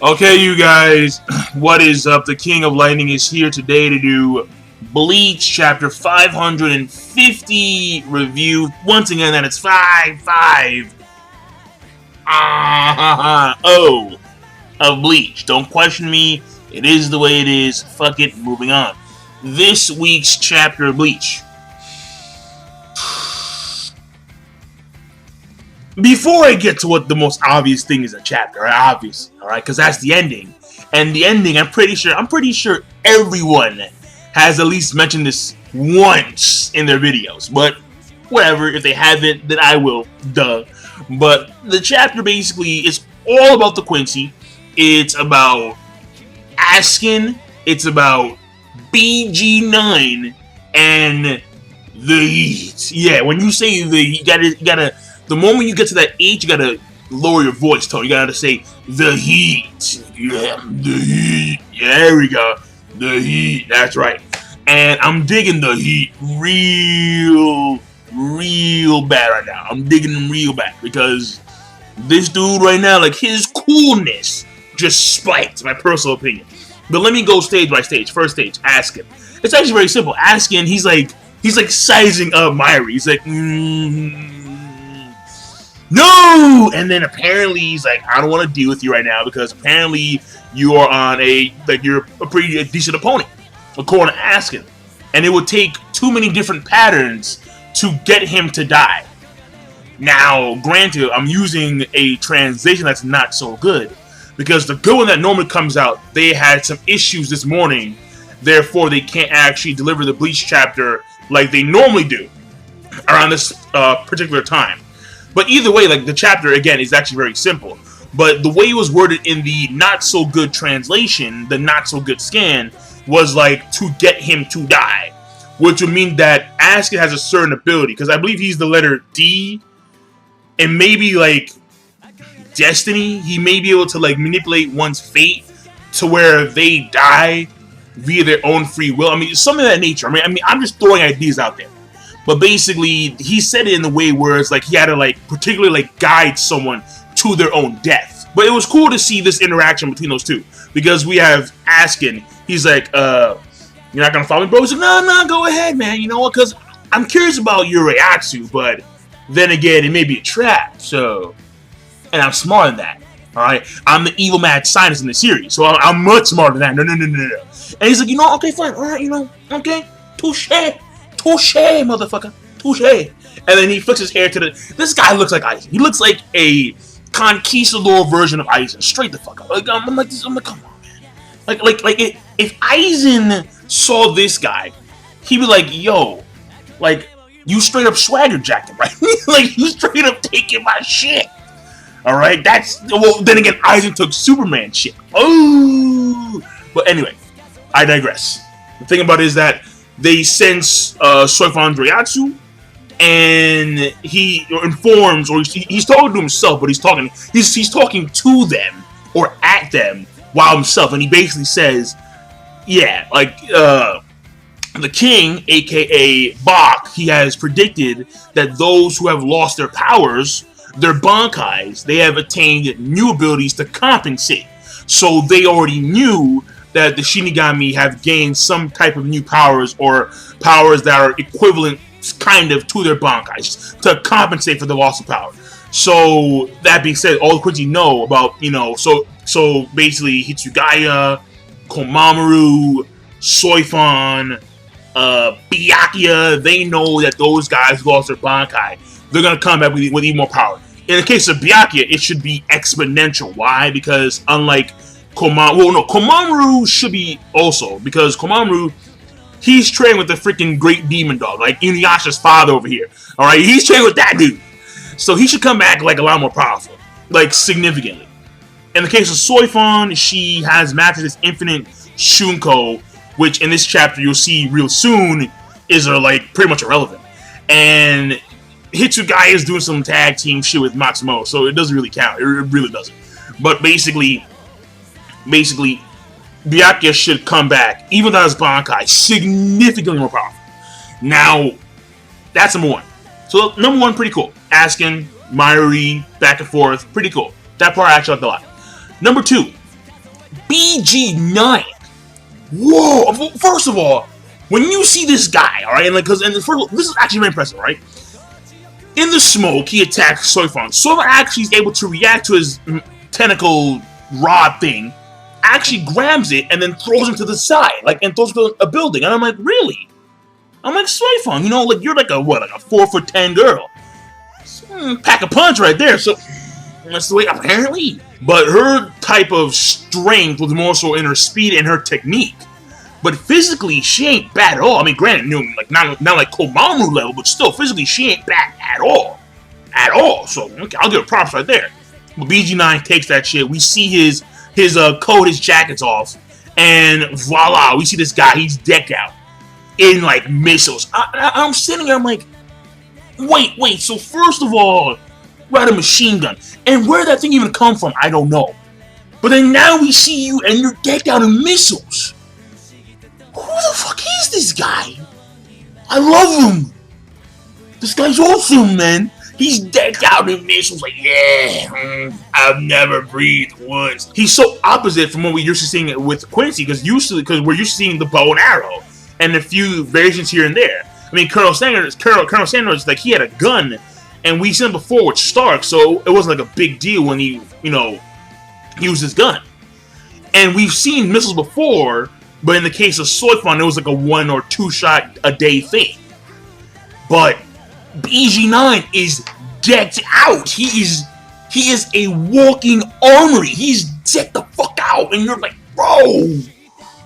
Okay, you guys, what is up? The King of Lightning is here today to do Bleach Chapter 550 review. Once again, that it's 5-5. Oh, of Bleach. Don't question me. It is the way it is. Fuck it. Moving on. This week's chapter of Bleach. Before I get to what the most obvious thing is a chapter, obvious, all right, because that's the ending, and the ending, I'm pretty sure everyone has at least mentioned this once in their videos, but whatever. If they haven't, then I will. Duh. But the chapter basically is all about the Quincy. It's about Askin. It's about BG9 and the Heat. Yeah, when you say you gotta. The moment you get to that H, you gotta lower your voice tone. You gotta say the Heat. Yeah, the Heat. Yeah, there we go. The Heat. That's right. And I'm digging the Heat real bad right now. I'm digging them real bad because this dude right now, like his coolness, just spiked. My personal opinion. But let me go stage by stage. First stage, Askin. It's actually very simple. Askin, he's like sizing up Myri. He's like, no! And then apparently he's like, I don't want to deal with you right now because apparently you are on you're a pretty decent opponent, according to Askin. And it would take too many different patterns to get him to die. Now, granted, I'm using a translation that's not so good because the good one that normally comes out, they had some issues this morning, therefore they can't actually deliver the Bleach chapter like they normally do around this particular time. But either way, like the chapter again is actually very simple. But the way it was worded in the not so good translation, the not so good scan, was like to get him to die, which would mean that Askin has a certain ability because I believe he's the letter D, and maybe like destiny. He may be able to like manipulate one's fate to where they die via their own free will. I mean, something of that nature. I mean, I'm just throwing ideas out there. But basically, he said it in the way where it's like he had to like particularly like guide someone to their own death. But it was cool to see this interaction between those two because we have Askin. He's like, "You're not gonna follow me, bro." He's like, "No, go ahead, man. You know what? Because I'm curious about your Reatsu, but then again, it may be a trap. So, and I'm smarter than that. All right, I'm the evil mad scientist in the series, so I'm much smarter than that. No. And he's like, you know, okay, fine, all right, you know, okay, touche. Touche, motherfucker. Touche. And then he flicks his hair to the... This guy looks like Aizen. He looks like a conquistador version of Aizen. Straight the fuck up. Like, I'm like, come on, man. Like, if Aizen saw this guy, he'd be like, yo, like, you straight up swagger jacked him, right? Like, you straight up taking my shit. Alright? That's... Well, then again, Aizen took Superman shit. Oh! But anyway, I digress. The thing about it is that they sense Soifan's Reatsu, and he informs, or he's talking to himself, but he's talking to them or at them while himself, and he basically says, yeah, like the king, aka Bach, he has predicted that those who have lost their powers, their Bankais, they have attained new abilities to compensate. So they already knew that the Shinigami have gained some type of new powers or powers that are equivalent kind of to their Bankais to compensate for the loss of power. So that being said, all the Quincy know about, you know, so basically Hitsugaya, Komamoru, Soifan, Byakuya, they know that those guys lost their Bankai. They're going to come back with even more power. In the case of Byakuya, it should be exponential. Why? Because unlike Komamoru should be also, because Komamoru, he's training with the freaking great demon dog, like Inuyasha's father over here. Alright, he's training with that dude. So he should come back like a lot more powerful, like significantly. In the case of Soifan, she has mastered this infinite Shunko, which in this chapter you'll see real soon is like pretty much irrelevant. And Hitsugaya is doing some tag team shit with Matsumoto, so it doesn't really count. It really doesn't. But basically, Byakuya should come back, even though his Bankai significantly more powerful. Now, that's number one. So number one, pretty cool. Askin, Myri, back and forth, pretty cool. That part I actually liked a lot. Number two, BG9. Whoa! First of all, when you see this guy, all right, and this is actually very impressive, right? In the smoke, he attacks Soifon. Soifon actually is able to react to his tentacle rod thing, actually grabs it and then throws him to the side, and throws him to a building. And I'm like, really? I'm like, Soifon, you're like a 4'10" girl. Pack a punch right there. So that's the way, apparently. But her type of strength was more so in her speed and her technique. But physically, she ain't bad at all. I mean, granted, not like Komaru level, but still, physically, she ain't bad at all. At all. So, okay, I'll give her props right there. But BG9 takes that shit. We see his coat, his jacket's off. And voila, we see this guy. He's decked out in, missiles. I'm sitting there, I'm like, wait. So, first of all, we had a machine gun. And where did that thing even come from? I don't know. But then now we see you, and you're decked out in missiles. Who the fuck is this guy? I love him. This guy's awesome, man. He's decked out in missiles, I've never breathed once. He's so opposite from what we used to seeing it with Quincy, because we're used to seeing the bow and arrow and a few variations here and there. I mean, Colonel Sanders, he had a gun, and we've seen him before with Stark, so it wasn't a big deal when he, used his gun. And we've seen missiles before. But in the case of Soifon, it was a 1 or 2 shot a day thing. But BG9 is decked out. He is a walking armory. He's decked the fuck out, and you're like, bro,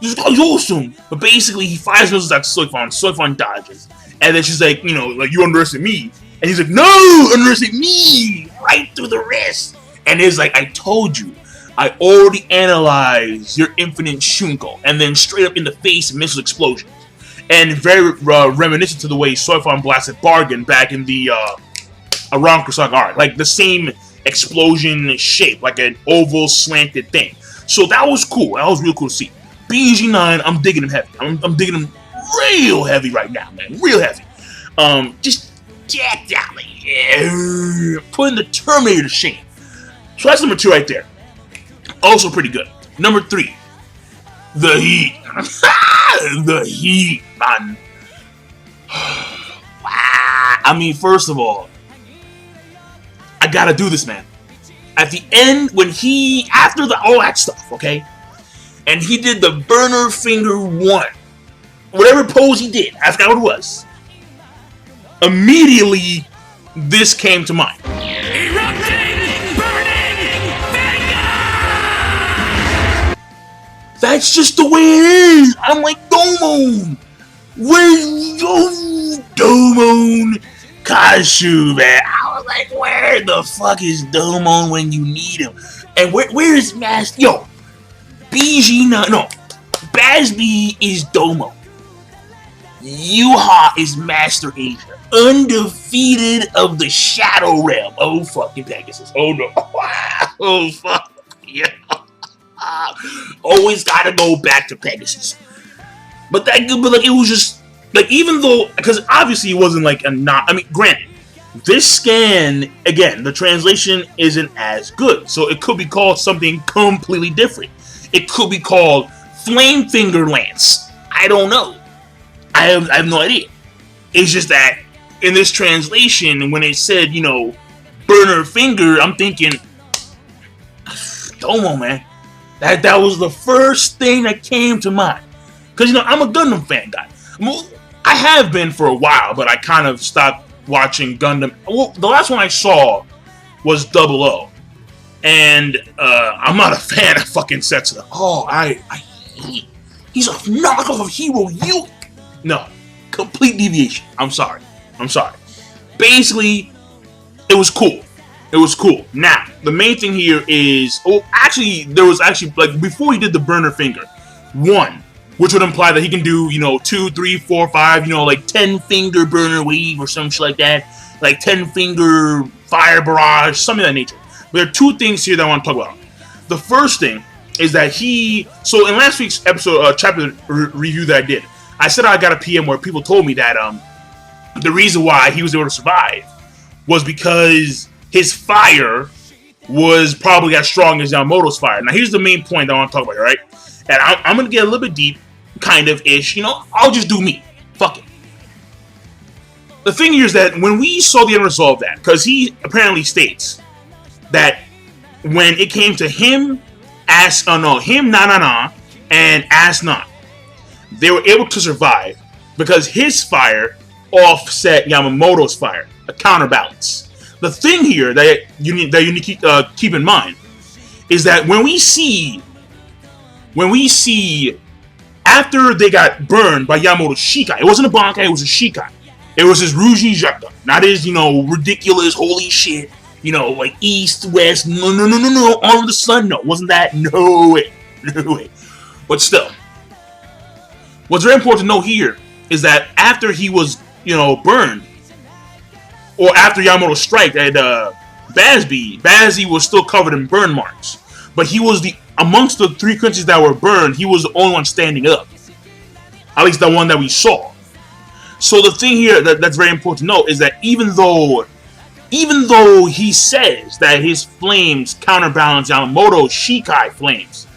this guy's awesome. But basically, he fires missiles at Soifon. Soifon dodges, and then she's like, you underestimate me, and he's like, no, underestimate me, right through the wrist. And it's like, I told you. I already analyzed your infinite Shunko, and then straight up in the face missile explosions. And very reminiscent to the way Soifon blasted Bargain back in the Aram Kusak art. The same explosion shape, like an oval slanted thing. So that was cool. That was real cool to see. BG9, I'm digging him heavy. I'm digging him real heavy right now, man. Real heavy. Just jacked out. Putting the Terminator to shame. So that's number 2 right there. Also pretty good. Number 3, the Heat. The Heat, man. I mean, first of all, I gotta do this, man. At the end, after all that stuff, okay, and he did the burner finger 1, whatever pose he did, I forgot what it was. Immediately, this came to mind. That's just the way it is. I'm like, Domon. Where's Domon Kashu, man? I was like, where the fuck is Domon when you need him? And where is Master? Yo, BG9. No, Bazz-B is Domon. Yuha is Master Asia. Undefeated of the Shadow Realm. Oh, fucking Pegasus. Oh, no. Oh, fuck. Yeah. Always gotta go back to Pegasus. But it was just even though, because obviously it wasn't granted, this scan, again, the translation isn't as good, so it could be called something completely different. It could be called Flamefinger Lance. I don't know. I have no idea. It's just that in this translation, when it said, burner finger, I'm thinking, Domo, man. That was the first thing that came to mind. Because, I'm a Gundam fan guy. I have been for a while, but I kind of stopped watching Gundam. Well, the last one I saw was 00. And I'm not a fan of fucking Setsuda. Oh, I hate. He's a knockoff of Hero Yu. No. Complete deviation. I'm sorry. Basically, it was cool. Now, the main thing here is... there was before he did the burner finger, 1, which would imply that he can do, 2, 3, 4, 5, 10-finger burner wave or some shit like that. 10-finger fire barrage, something of that nature. But there are 2 things here that I want to talk about. The first thing is that so in last week's episode, chapter review that I did, I said I got a PM where people told me that the reason why he was able to survive was because his fire was probably as strong as Yamamoto's fire. Now, here's the main point that I want to talk about, right? And I'm going to get a little bit deep, kind of ish. You know, I'll just do me. Fuck it. The thing here is that when we saw the end result of that, because he apparently states that when it came to him, and Ass Not, they were able to survive because his fire offset Yamamoto's fire, a counterbalance. The thing here that you need to keep in mind is that when we see after they got burned by Yamamoto's Shikai, it wasn't a Bankai, it was a Shikai. It was his Ruji Jaka, not his, ridiculous, holy shit, like east, west, no, arm of the sun, no, wasn't that? No way. But still, what's very important to know here is that after he was, burned, or after Yamamoto's strike at Bazz-B was still covered in burn marks. But he was amongst the 3 countries that were burned, he was the only one standing up. At least the one that we saw. So the thing here that's very important to note is that even though he says that his flames counterbalance Yamamoto's Shikai flames,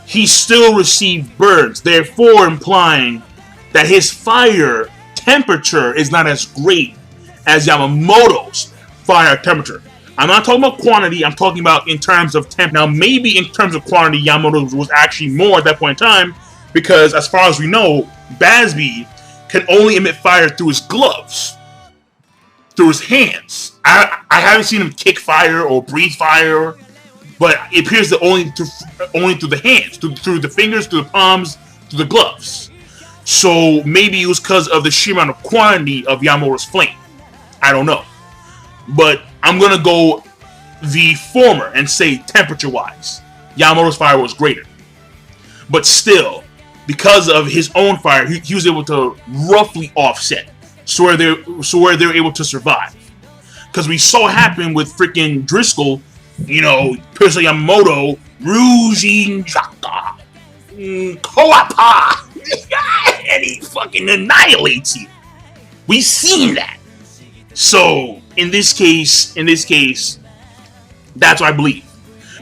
he still received burns, therefore implying that his fire temperature is not as great as Yamamoto's fire temperature. I'm not talking about quantity, I'm talking about in terms of temp. Now, maybe in terms of quantity, Yamamoto was actually more at that point in time, because as far as we know, Bazz-B can only emit fire through his gloves, through his hands. I haven't seen him kick fire or breathe fire, but it appears that only through the hands, through the fingers, through the palms, through the gloves. So maybe it was because of the sheer amount of quantity of Yamamoto's flame. I don't know. But I'm going to go the former and say temperature-wise, Yamamoto's fire was greater. But still, because of his own fire, he was able to roughly offset. So where they're able to survive. Because we saw it happen with freaking Driscoll, Perso Yamamoto, Rujin Jaka, Koapa, and he fucking annihilates you. We've seen that. So in this case, that's what I believe.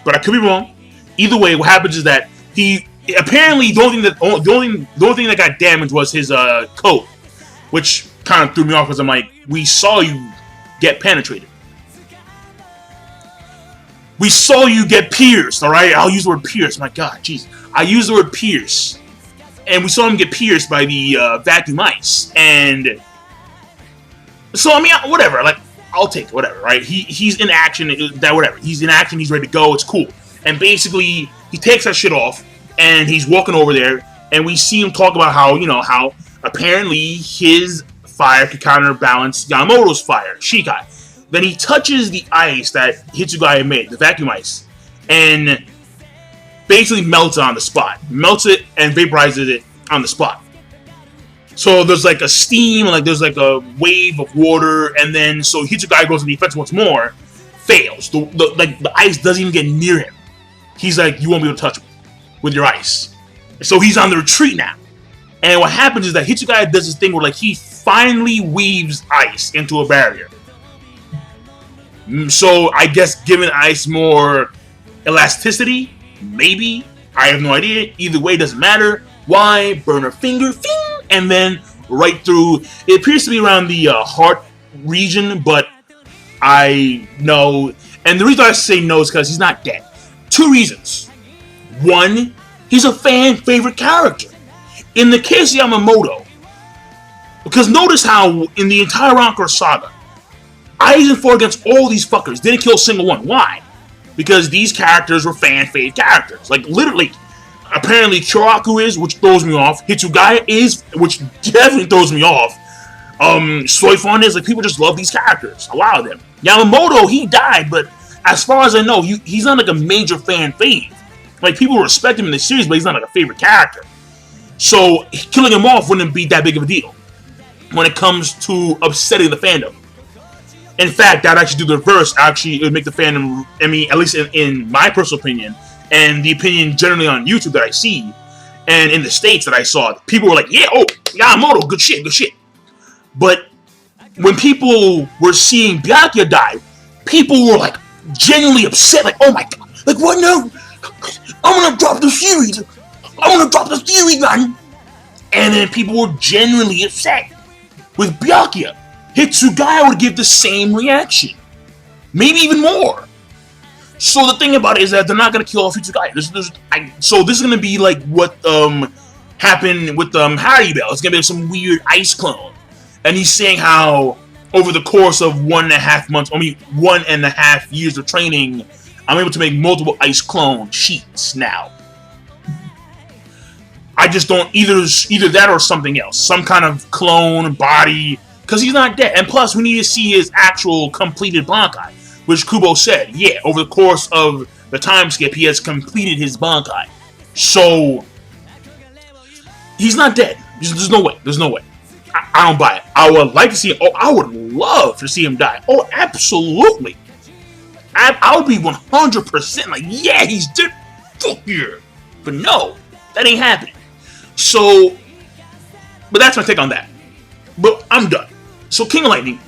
But I could be wrong. Either way, what happens is that he apparently the only thing that got damaged was his coat, which kind of threw me off because I'm like, we saw you get penetrated. We saw you get pierced, alright? I'll use the word pierced. My god, jeez. I use the word pierce. And we saw him get pierced by the vacuum ice. And so, I mean, whatever. Like, I'll take it, whatever, right? He's in action, whatever. He's in action, he's ready to go, it's cool. And basically, he takes that shit off, and he's walking over there, and we see him talk about how, how apparently his fire can counterbalance Yamamoto's fire, Shikai. Then he touches the ice that HEAT made, the vacuum ice, and basically melts it on the spot. Melts it and vaporizes it on the spot. So there's like a steam, like there's like a wave of water, and then so HEAT goes in defense once more, fails. The ice doesn't even get near him. He's like, you won't be able to touch me with your ice. So he's on the retreat now. And what happens is that HEAT does this thing where like he finally weaves ice into a barrier. So I guess giving ice more elasticity, maybe. I have no idea. Either way, doesn't matter. Why? Burner finger, and then right through. It appears to be around the heart region, but I know. And the reason I say no is because he's not dead. 2 reasons. 1, he's a fan favorite character. In the case of Yamamoto, because notice how in the entire Rancor saga, Aizen fought against all these fuckers, didn't kill a single one. Why? Because these characters were fan-favorite characters. Like, literally, apparently Kyoraku is, which throws me off. Hitsugaya is, which definitely throws me off. Soifon is, like, people just love these characters. A lot of them. Yamamoto, he died, but as far as I know, he's not like a major fan fave. Like, people respect him in the series, but he's not like a favorite character. So, killing him off wouldn't be that big of a deal when it comes to upsetting the fandom. In fact, that actually do the reverse. Actually, it would make the fandom, I mean, at least in my personal opinion, and the opinion generally on YouTube that I see, and in the States that I saw, people were like, yeah, oh, Yamamoto, good shit, good shit. But when people were seeing Byakuya die, people were like, genuinely upset, like, oh my god, like what now? I'm gonna drop the series. I'm gonna drop the series, man. And then people were genuinely upset. With Byakuya, Hitsugaya would give the same reaction, maybe even more. So the thing about it is that they're not gonna kill off Hitsugaya. So this is gonna be like what happened with Halibel. It's gonna be some weird ice clone, and he's saying how over the course of 1.5 months, 1.5 years of training, I'm able to make multiple ice clone sheets now. I just don't either that or something else, some kind of clone body, because he's not dead. And plus, we need to see his actual completed Bankai, which Kubo said, yeah, over the course of the time skip, he has completed his Bankai. So he's not dead. There's no way. There's no way. I don't buy it. I would like to see him. Oh, I would love to see him die. Oh, absolutely. I would be 100% like, yeah, he's dead. Fuck yeah. But no, that ain't happening. So, but that's my take on that. But I'm done. So, King of Lightning,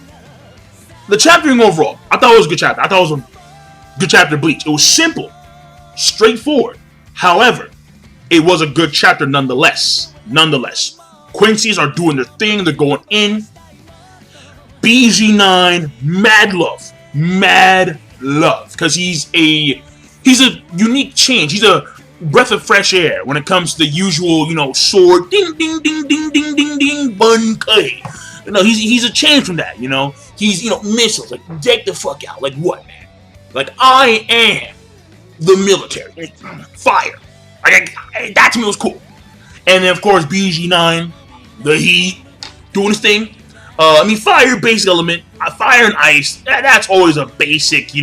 the chaptering overall, I thought it was a good chapter. I thought it was a good chapter of Bleach. It was simple, straightforward. However, it was a good chapter nonetheless. Quincy's are doing their thing. They're going in. BG9, mad love. Because he's a unique change. He's a breath of fresh air when it comes to the usual, sword, ding, ding, ding, ding, ding, ding, ding, Bankai. He's a change from that, He's, missiles, like, take the fuck out. Like, what, man? Like, I am the military. Fire. Like, that to me was cool. And then, of course, BG9, the heat, doing his thing. Fire, basic element. Fire and ice, that's always a basic,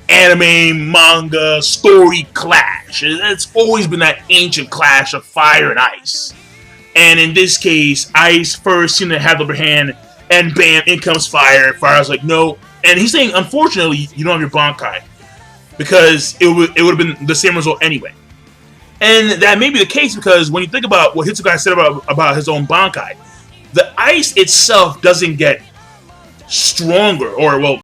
anime, manga, story clash. It's always been that ancient clash of fire and ice. And in this case, ice first seemed to have the upper hand, and bam, in comes fire. Fire's like, no. And he's saying, unfortunately, you don't have your Bankai, because it would have been the same result anyway. And that may be the case, because when you think about what Hitsugaya said about his own Bankai, the ice itself doesn't get stronger, or, well,